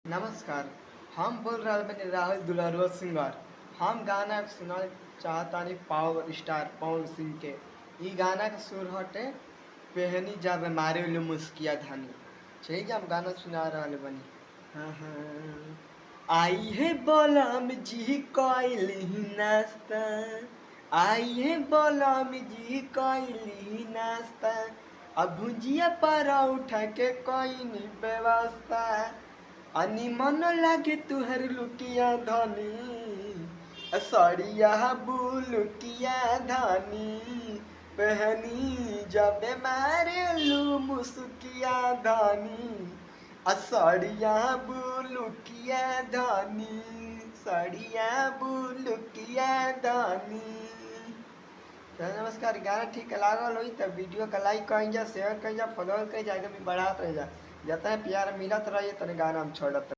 नमस्कार। हम बोल रहा बनी राहुल दुलारुआ सिंगर। हम गाना सुना चाहतानी पावर स्टार पवन सिंह के। ई गाना के सुर हटे पहनी जब मारे लो मुस्किया धानी। चाहिए हम गाना सुना रहा बनी। हाँ हाँ। आई है बलम जी कोइली नाश्ता, आई है बलम जी कोइली नाश्ता, अब भुजिया पराठा के कोई व्यवस्था, अनि मन लागे तुहर लुकिया धनी, सड़िया बुलुकिया धनी, पहनी जब मारे लू मुसुकिया धनी, सड़िया बुलुकिया धनी, सड़िया बुलुकिया धनी। नमस्कार। गाना ठीक लागल हो तो वीडियो का लाइक कहीं जा, शेयर कहीं जा, फॉलो कहीं जा, आगे भी बढ़ाते रह जा। जितना प्यार मिलत रही तने गाना हम छोड़त